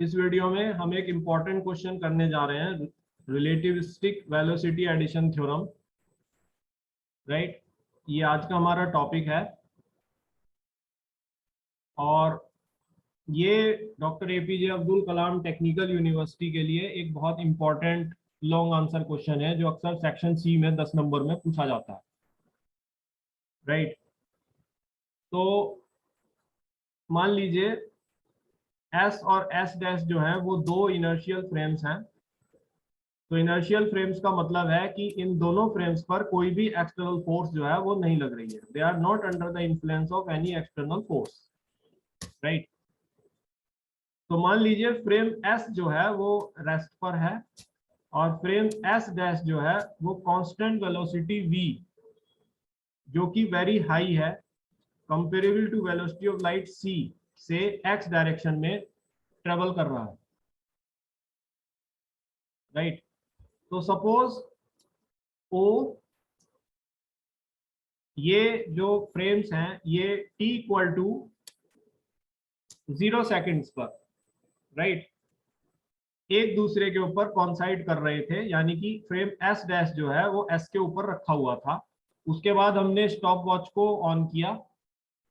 इस वीडियो में हम एक इम्पॉर्टेंट क्वेश्चन करने जा रहे हैं, relativistic velocity addition theorem. Right, ये आज का हमारा टॉपिक है और ये doctor APJ Abdul Kalam technical university के लिए एक बहुत इंपॉर्टेंट लॉन्ग आंसर क्वेश्चन है जो अक्सर सेक्शन सी में 10 नंबर में पूछा जाता है। राइट, तो मान लीजिए एस और एस डैश जो है वो दो इनर्शियल फ्रेम्स हैं। तो इनर्शियल फ्रेम्स का मतलब है कि इन दोनों फ्रेम्स पर कोई भी एक्सटर्नल फोर्स जो है वो नहीं लग रही है। They are not under the influence of any external force. Right, तो मान लीजिए फ्रेम एस जो है वो रेस्ट पर है और फ्रेम एस डैश जो है वो कांस्टेंट वेलोसिटी v जो कि वेरी हाई है comparable to velocity of light c से x डायरेक्शन में ट्रेवल कर रहा है। राइट, तो सपोज ओ ये जो फ्रेम्स हैं ये t इक्वल टू 0 सेकेंड्स पर राइट एक दूसरे के ऊपर कॉन्साइड कर रहे थे, यानी कि फ्रेम एस डैश जो है वो एस के ऊपर रखा हुआ था। उसके बाद हमने स्टॉप वॉच को ऑन किया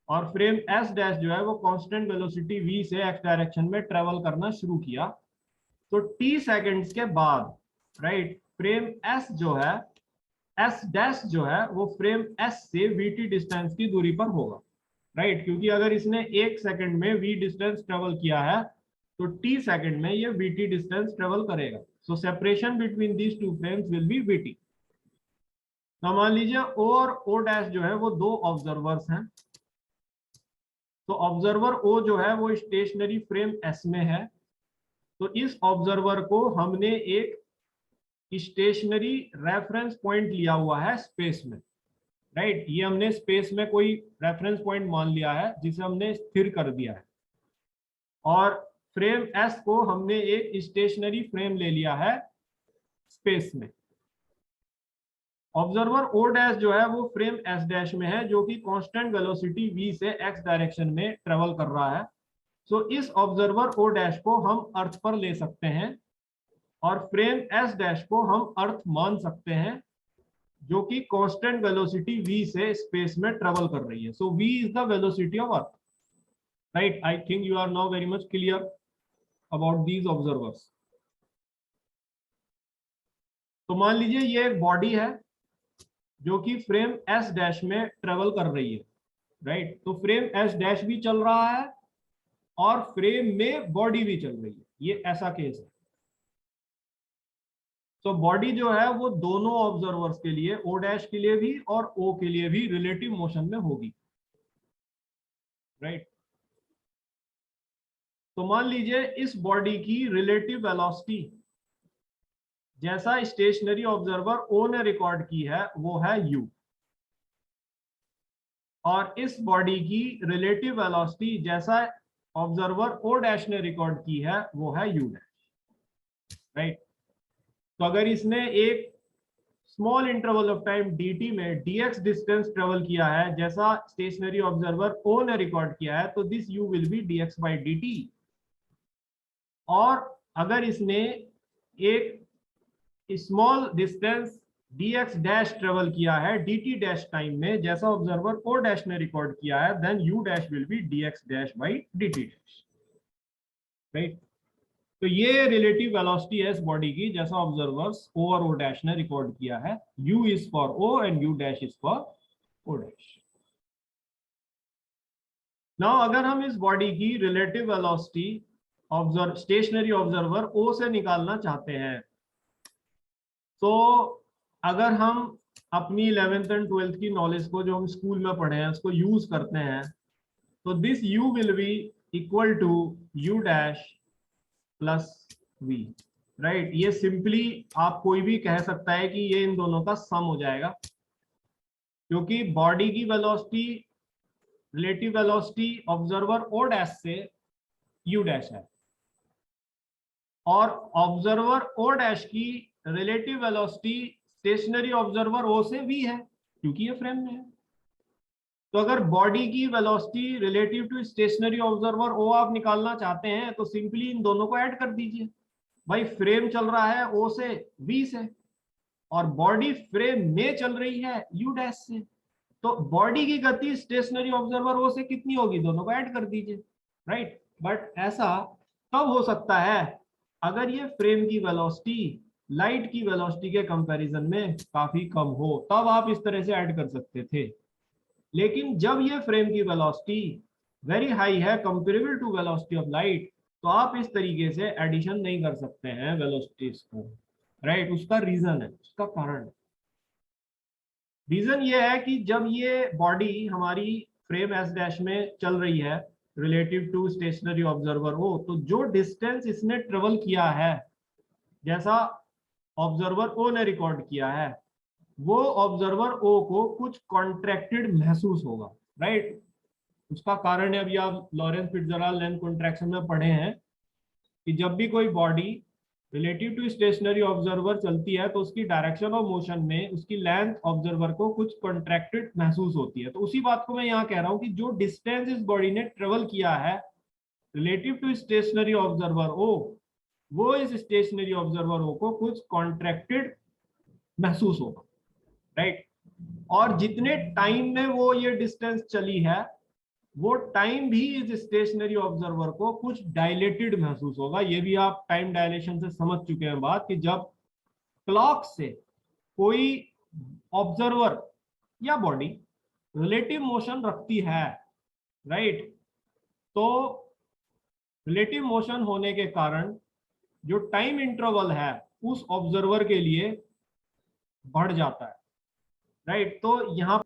और फ्रेम एस डैश जो है वो कांस्टेंट वेलोसिटी v से x डायरेक्शन में ट्रेवल करना शुरू किया। तो t सेकेंड्स के बाद राइट फ्रेम s जो है s डैश जो है वो फ्रेम s से vt डिस्टेंस की दूरी पर होगा। राइट, क्योंकि अगर इसने 1 सेकंड में v डिस्टेंस ट्रेवल किया है तो t सेकंड में ये vt डिस्टेंस ट्रेवल करेगा। So separation between these two frames will be vt। तो मान लीजिए o और o डैश जो है वो दो ऑब्जर्वर्स हैं। तो ऑब्जर्वर o जो है वो स्टेशनरी फ्रेम s में है। तो इस ऑब्जर्वर को हमने एक स्टेशनरी रेफरेंस पॉइंट लिया हुआ है स्पेस में। राइट, ये हमने स्पेस में कोई रेफरेंस पॉइंट मान लिया है जिसे हमने स्थिर कर दिया है और फ्रेम एस को हमने एक स्टेशनरी फ्रेम ले लिया है स्पेस में। ऑब्जर्वर ओ डैश जो है वो फ्रेम एस डैश में है जो कि कांस्टेंट वेलोसिटी v से x डायरेक्शन में ट्रेवल कर रहा है। सो इस ऑब्जर्वर ओ डैश को हम अर्थ पर ले सकते हैं और फ्रेम एस डैश को हम अर्थ मान सकते हैं जो कि कांस्टेंट वेलोसिटी v से स्पेस में ट्रेवल कर रही है। So v is the velocity of earth. Right, I think you are now very much clear about these observers. तो मान लीजिए ये एक बॉडी है जो कि फ्रेम एस डैश में ट्रेवल कर रही है। राइट, तो फ्रेम एस डैश भी चल रहा है और फ्रेम में बॉडी भी चल रही है, ये ऐसा केस है। तो बॉडी जो है वो दोनों ऑब्जर्वर्स के लिए ओ डैश के लिए भी और ओ के लिए भी रिलेटिव मोशन में होगी। राइट, तो मान लीजिए इस बॉडी की रिलेटिव वेलोसिटी जैसा स्टेशनरी ऑब्जर्वर ओ ने रिकॉर्ड की है वो है u और इस बॉडी की रिलेटिव वेलोसिटी जैसा ऑब्जर्वर ओ डैश ने रिकॉर्ड की है वो है u डैश। राइट, तो अगर इसने एक small interval of time dt में dx डिस्टेंस ट्रेवल किया है जैसा स्टेशनरी ऑब्जर्वर o ने रिकॉर्ड किया है तो this u will be dx by dt। और अगर इसने एक small distance dx dash travel किया है dt डैश टाइम में जैसा ऑब्जर्वर o डैश ने रिकॉर्ड किया है then u dash will be dx dash by dt dash. Right, तो ये रिलेटिव वेलोसिटी है इस बॉडी की जैसा ऑब्जर्वर्स o और o डैश ने रिकॉर्ड किया है। u is for o and u dash is for o dash. Now अगर हम इस बॉडी की relative velocity stationery observer o से निकालना चाहते हैं तो अगर हम अपनी 11th एंड 12th की नॉलेज को जो हम स्कूल में पढ़े हैं उसको यूज करते हैं तो this u will be equal to u dash plus v। Right, ये सिंपली आप कोई भी कह सकता है कि ये इन दोनों का सम हो जाएगा क्योंकि बॉडी की velocity relative velocity observer o dash से u डैश है और ऑब्जर्वर o डैश की relative velocity stationery observer o से v है क्योंकि ये फ्रेम में है। तो अगर बॉडी की velocity relative to stationary observer O आप निकालना चाहते हैं तो सिंपली इन दोनों को ऐड कर दीजिए। भाई फ्रेम चल रहा है ओ से बी से और बॉडी फ्रेम में चल रही है यू डैश से, तो बॉडी की गति स्टेशनरी ऑब्जर्वर ओ से कितनी होगी, दोनों को ऐड कर दीजिए, राइट। बट ऐसा तब हो सकता है अगर ये फ्रेम की वेलोसिटी लाइट की वेलोसिटी के कंपैरिजन में काफी कम हो, तब आप इस तरह से ऐड कर सकते थे। लेकिन जब ये फ्रेम की वेलोसिटी वेरी हाई है comparable to velocity of light, तो आप इस तरीके से एडिशन नहीं कर सकते हैं वेलोसिटीज को, राइट। उसका रीजन है, उसका कारण है। रीजन ये है कि जब ये बॉडी हमारी फ्रेम एस डैश में चल रही है रिलेटिव टू स्टेशनरी ऑब्जर्वर हो, तो जो डिस्टेंस इसने ट्रेवल किया है, जैसा ऑब्जर्वर ओ ने रिकॉर्ड किया है, वो ऑब्जर्वर ओ को कुछ कॉन्ट्रैक्टेड महसूस होगा, राइट। उसका कारण है, अभी आप लॉरेंस फिट्जराल्ड लेंथ कॉन्ट्रैक्शन में पढ़े हैं कि जब भी कोई body relative to stationary observer चलती है तो उसकी डायरेक्शन ऑफ मोशन में उसकी लेंथ ऑब्जर्वर को कुछ कॉन्ट्रैक्टेड महसूस होती है। तो उसी बात को मैं यहाँ कह रहा हूँ कि जो डिस्टेंस इस बॉडी ने ट्रेवल किया है रिलेटिव टू स्टेशनरी ऑब्जर्वर ओ, वो इस स्टेशनरी ऑब्जर्वर ओ को कुछ कॉन्ट्रैक्टेड महसूस होगा, राइट। और जितने टाइम में वो ये डिस्टेंस चली है, वो टाइम भी इस स्टेशनरी ऑब्जर्वर को कुछ डायलेटेड महसूस होगा। ये भी आप टाइम डायलेशन से समझ चुके हैं बात, कि जब क्लॉक से कोई ऑब्जर्वर या बॉडी रिलेटिव मोशन रखती है, राइट, तो रिलेटिव मोशन होने के कारण जो टाइम इंटरवल है उस ऑब्जर्वर के लिए बढ़ जाता है, राइट। तो यहां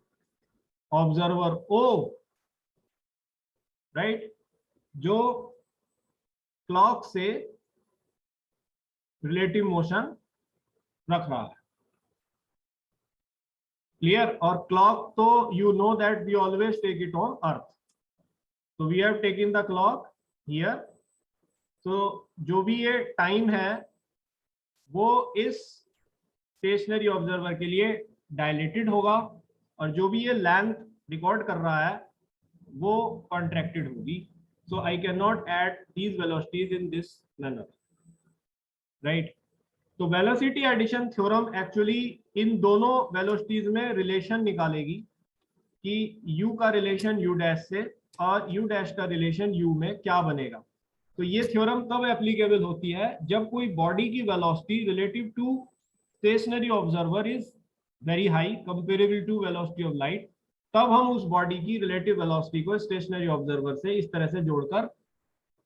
ऑब्जर्वर ओ, राइट, जो क्लॉक से रिलेटिव मोशन रख रहा है, क्लियर। और क्लॉक तो you know that we always take it on earth, तो we have taken the clock here. तो जो भी ये टाइम है वो इस स्टेशनरी ऑब्जर्वर के लिए डायलेटेड होगा, और जो भी ये लेंथ रिकॉर्ड कर रहा है वो कॉन्ट्रैक्टेड होगी। So I can not add these velocities in this manner, right. तो वेलोसिटी एडिशन थ्योरम एक्चुअली इन दोनों वेलोसिटीज में रिलेशन निकालेगी कि u का रिलेशन u डैश से और u डैश का रिलेशन u में क्या बनेगा। तो ये थ्योरम तब एप्लीकेबल होती है जब कोई बॉडी की velocity relative to stationary observer is very high comparable to velocity of light, तब हम उस बॉडी की रिलेटिव वेलोसिटी को स्टेशनरी ऑब्जर्वर से इस तरह से जोड़कर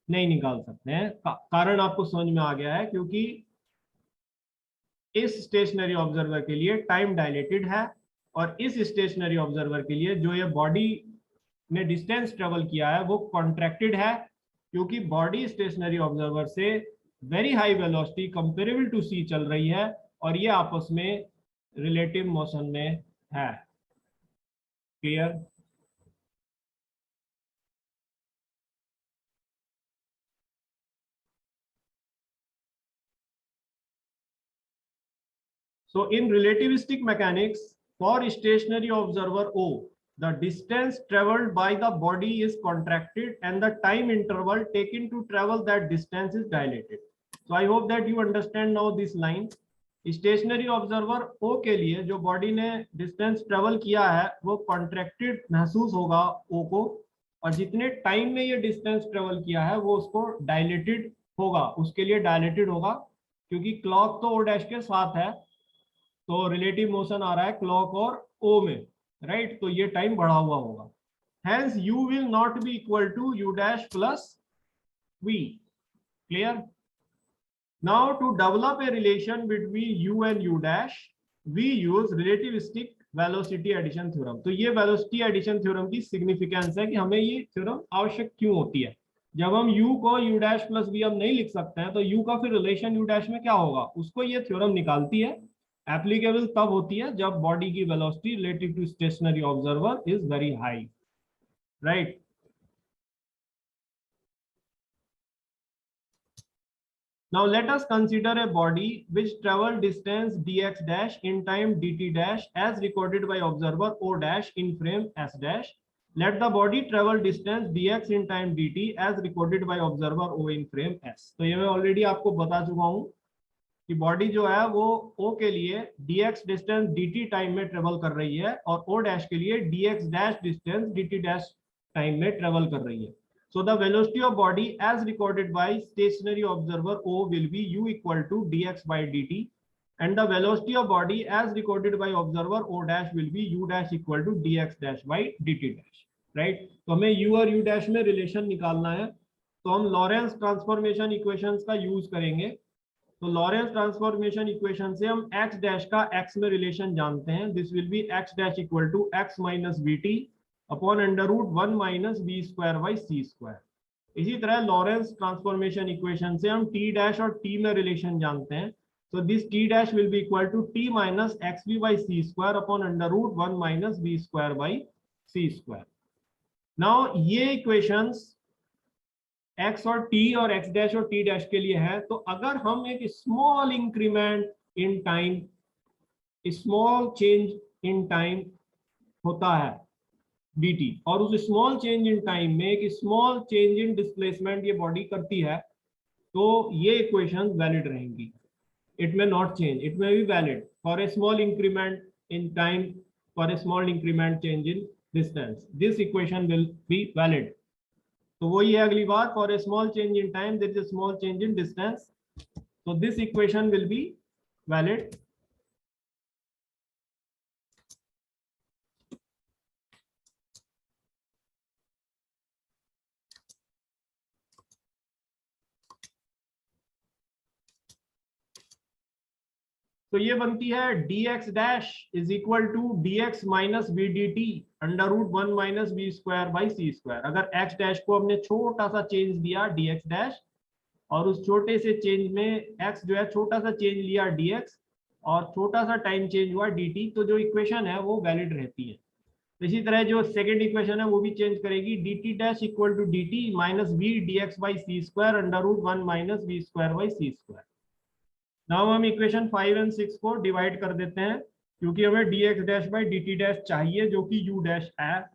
नहीं निकाल सकते हैं। कारण आपको समझ में आ गया है, क्योंकि इस स्टेशनरी ऑब्जर्वर के लिए टाइम डायलेटेड है और इस स्टेशनरी ऑब्जर्वर के लिए जो ये बॉडी ने डिस्टेंस ट्रेवल किया है वो कॉन्ट्रैक्टेड है, क्योंकि बॉडी स्टेशनरी ऑब्जर्वर से very high velocity comparable to C चल रही है और ये आपस में रिलेटिव मोशन में है, clear. So in relativistic mechanics, for stationary observer O, the distance traveled by the body is contracted and the time interval taken to travel that distance is dilated. So I hope that you understand now this line. Stationary observer O के लिए जो body ने distance travel किया है वो contracted महसूस होगा ओ को, और जितने टाइम में ये डिस्टेंस ट्रेवल किया है वो उसको डायलेटेड होगा, उसके लिए डायलेटेड होगा, क्योंकि क्लॉक तो ओ डैश के साथ है, तो रिलेटिव मोशन आ रहा है क्लॉक और ओ में, राइट। तो ये टाइम बढ़ा हुआ होगा, hence u will not be equal to u dash plus v, clear. Now to develop a relation between u and u dash, we use relativistic velocity addition theorem. तो ये velocity addition theorem की significance है कि हमें ये theorem आवश्यक क्यों होती है। जब हम u को u dash plus v हम नहीं लिख सकते हैं, तो u का फिर relation u dash में क्या होगा, उसको ये theorem निकालती है। Applicable तब होती है जब body की velocity relative to stationary observer is very high, right? Now let us consider a body which travel distance dx dash in time dt dash as recorded by observer O dash in frame S dash. Let the body travel distance dx in time dt as recorded by observer O in frame s। तो ये मैं already आपको बता चुका हूँ कि body जो है वो o के लिए dx डिस्टेंस dt टाइम में ट्रेवल कर रही है और o डैश के लिए dx dash distance dt dash time में ट्रेवल कर रही है। So the velocity of body as recorded by stationary observer O will be u equal to dx by dt and the velocity of body as recorded by observer O dash will be u dash equal to dx dash by dt dash, right? तो हमें u और u dash में relation निकालना है, तो हम Lorentz transformation equations का use करेंगे। तो लॉरेंस ट्रांसफॉर्मेशन इक्वेशन से हम x डैश का x में रिलेशन जानते हैं। This will be x dash equal to x minus B T upon under root 1 minus B square by C square. इसी तरह लॉरेंस ट्रांसफॉर्मेशन इक्वेशन से हम t डैश और t में रिलेशन जानते हैं। तो this t dash will be equal to t minus x B by C square upon under root 1 minus B square by C square. Now ये equations x और t और x dash और t dash के लिए है। तो अगर हम एक small increment in time, small change in time होता है dt और उस स्मॉल चेंज इन टाइम में एक स्मॉल चेंज इन डिस्प्लेसमेंट ये बॉडी करती है, तो ये इक्वेशंस वैलिड रहेंगी। It may not change, it may be valid for a small increment in time, for a small increment change in distance, this equation will be valid. तो वही है अगली बात, for a small change in time there is a small change in distance, so this equation will be valid। तो ये बनती है dx dash is equal to dx minus B D T under root 1 minus B square by C square. अगर x dash को हमने छोटा सा change दिया dx डैश और उस छोटे से चेंज में x जो है छोटा सा चेंज लिया dx और छोटा सा टाइम चेंज हुआ dt, तो जो इक्वेशन है वो वैलिड रहती है। इसी तरह जो सेकंड इक्वेशन है वो भी चेंज करेगी, dt dash equal to dt minus B dx by C square under root 1 minus B square by C square. Now हम इक्वेशन 5 एंड 6 को डिवाइड कर देते हैं क्योंकि हमें dx dash by dt dash चाहिए जो कि u डैश है।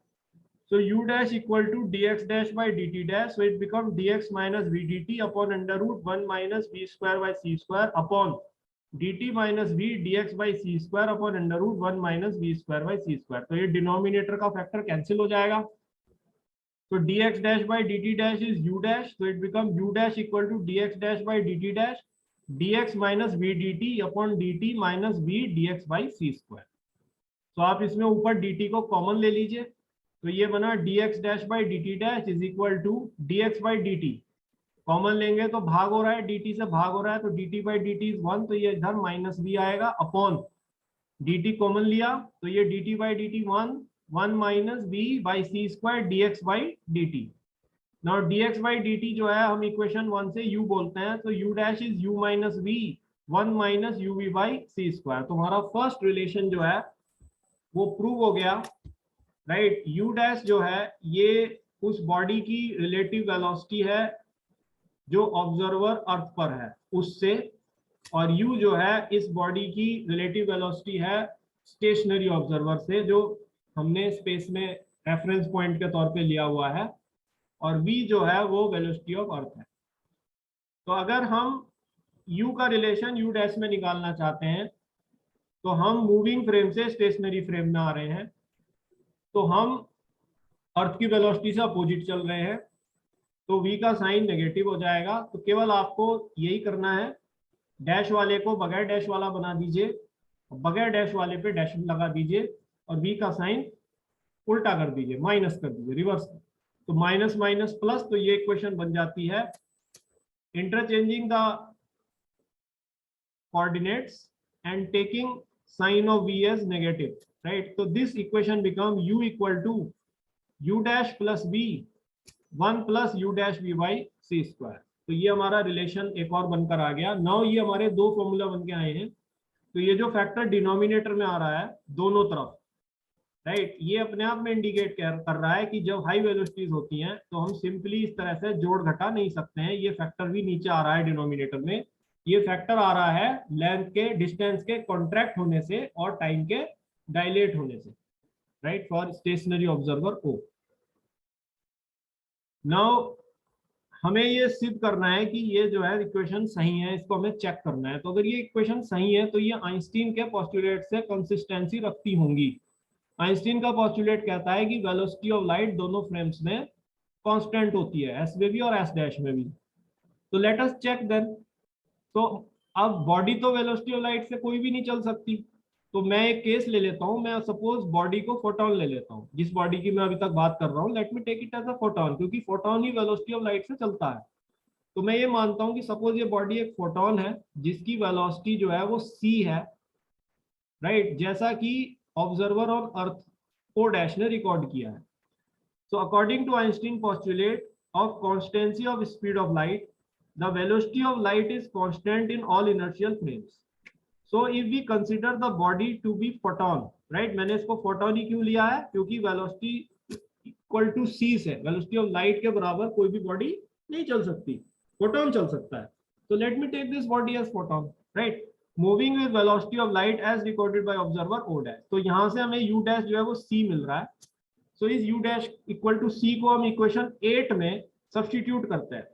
So u dash equal to dx dash by dt dash, so it becomes dx minus v dt upon under root 1 minus b square by c square upon dt minus v dx by c square upon under root 1 minus b square by c square। तो ये denominator का factor cancel हो जाएगा। तो dx dash by dt dash is u dash, so it becomes u dash equal to dx dash by dt dash dx minus v dt upon dt minus v dx by c square। तो आप इसमें ऊपर dt को common ले लीजिए, तो ये बना dx dash by dt dash is equal to dx by dt, common लेंगे तो भाग हो रहा है, dt से भाग हो रहा है तो dt बाई dt इज 1, तो ये इधर माइनस भी आएगा अपॉन dt कॉमन लिया तो ये dt by dt 1 minus b by C square dx by dt। Now dx by dt जो है हम इक्वेशन 1 से u बोलते हैं, तो u dash is u minus v 1 minus uv by C square. तो हमारा फर्स्ट रिलेशन जो है वो प्रूव हो गया, राइट। u डैश जो है ये उस बॉडी की रिलेटिव वेलोसिटी है जो ऑब्जर्वर अर्थ पर है उससे, और u जो है इस बॉडी की रिलेटिव वेलोसिटी है स्टेशनरी ऑब्जर्वर से जो हमने स्पेस में रेफरेंस पॉइंट के तौर पे लिया हुआ है, और v जो है वो वेलोसिटी ऑफ अर्थ है। तो अगर हम u का रिलेशन u डैश में निकालना चाहते हैं तो हम मूविंग फ्रेम से स्टेशनरी फ्रेम में आ रहे हैं, तो हम अर्थ की वेलोसिटी से अपोजिट चल रहे हैं, तो v का साइन नेगेटिव हो जाएगा। तो केवल आपको यही करना है, डैश वाले को बगैर डैश वाला बना दीजिए, बगैर डैश वाले पे डैश लगा दीजिए और v का साइन उल्टा कर दीजिए, माइनस कर दीजिए, रिवर्स। तो माइनस माइनस प्लस, तो ये इक्वेशन बन जाती है interchanging the coordinates and taking sign of v as negative, right. तो this equation become u equal to u dash plus b 1 plus u dash b by C square. तो ये हमारा relation एक और बनकर आ गया। नाउ ये हमारे दो फॉर्मूला बन के आए हैं। तो ये जो फैक्टर डिनोमिनेटर में आ रहा है दोनों तरफ, राइट, ये अपने आप में इंडिकेट कर रहा है कि जब हाई वेलोसिटीज होती हैं तो हम सिंपली इस तरह से जोड़ घटा नहीं सकते हैं। ये फैक्टर भी नीचे आ रहा है डिनोमिनेटर में, ये फैक्टर आ रहा है लेंथ के, डिस्टेंस के कॉन्ट्रैक्ट होने से और टाइम के डायलेट होने से, right, for stationary observer O. Now हमें ये सिद्ध करना है कि ये जो है इक्वेशन सही है, इसको हमें चेक करना है। तो अगर ये इक्वेशन सही है तो ये आइंस्टीन के पोस्टुलेट से कंसिस्टेंसी रखती होंगी। आइंस्टीन का पोस्टुलेट कहता है कि वेलोसिटी ऑफ लाइट दोनों फ्रेम्स में कांस्टेंट होती है, एस में भी और एस डैश में भी। तो लेट अस चेक देन। तो अब बॉडी तो वेलोसिटी ऑफ लाइट से कोई भी नहीं चल सकती, तो मैं एक केस ले लेता हूं। मैं सपोज बॉडी को फोटोन ले लेता हूं, जिस बॉडी की मैं अभी तक बात कर रहा हूं, let me take it as a photon, क्योंकि फोटोन ही वेलोसिटी ऑफ लाइट से चलता है। तो मैं ये मानता हूं कि सपोज ये बॉडी एक फोटोन है जिसकी वेलोसिटी जो है वो c है, राइट, जैसा कि observer on earth O dash ने रिकॉर्ड किया है। So according to Einstein postulate of constancy of speed of light, the velocity of light is constant in all inertial frames. So if we consider the body to be photon, right? मैंने इसको photon ही क्यों लिया है? क्योंकि velocity equal to c से velocity of light के बराबर कोई भी body नहीं चल सकती, photon चल सकता है। So let me take this body as photon, right? Moving with velocity of light as recorded by observer O dash. तो यहाँ से हमें u dash जो है वो c मिल रहा है। सो इस u dash equal to c को हम इक्वेशन 8 में सब्स्टिट्यूट करते हैं,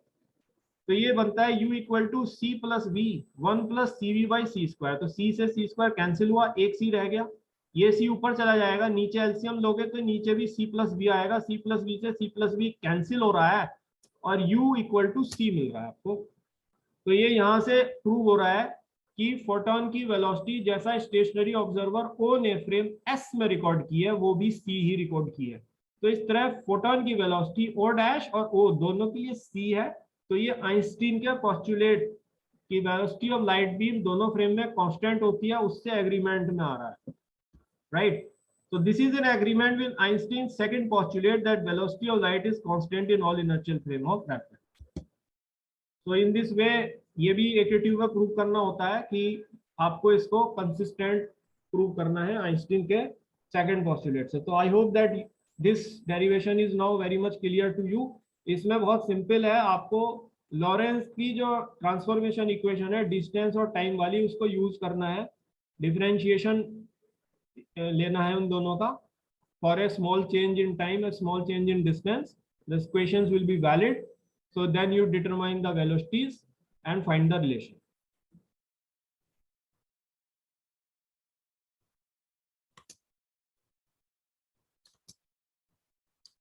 तो ये बनता है u equal to c plus v 1 plus C V by C square. तो c से c स्क्वायर कैंसिल हुआ, एक c रह गया, ये c ऊपर चला जाएगा, नीचे एलसीएम लोगे तो नीचे भी c प्लस v आएगा, c प्लस v से c प्लस v कैंसिल हो रहा है और u इक्वल टू c मिल रहा है आपको। तो ये यहाँ से प्रूव हो रहा है कि फोटोन की वेलोसिटी जैसा स्टेशनरी ऑब्जर्वर ओ ने फ्रेम एस में रिकॉर्ड की है वो भी सी ही रिकॉर्ड की है। तो इस तरह फोटोन की वेलोसिटी ओ डैश और ओ दोनों के लिए सी है। तो ये आइंस्टीन के पोस्टुलेट की वेलोसिटी ऑफ लाइट बीम दोनों फ्रेम में कांस्टेंट होती है, उससे एग्रीमेंट में आ रहा है, right. So this is an agreement with Einstein's second postulate that velocity of light is constant in all inertial frame of reference. So in this way ये भी एकेटिव में प्रूव करना होता है कि आपको इसको कंसिस्टेंट प्रूव करना है आइंस्टीन के सेकंड पोस्टुलेट से। तो I hope that this derivation is now very much clear to you. इसमें बहुत सिंपल है, आपको लॉरेंस की जो ट्रांसफॉर्मेशन इक्वेशन है डिस्टेंस और टाइम वाली, उसको यूज करना है, डिफरेंशिएशन लेना है उन दोनों का। For a small change in time, A small change in distance, the equations will be valid, so then you determine the velocities and find the relation.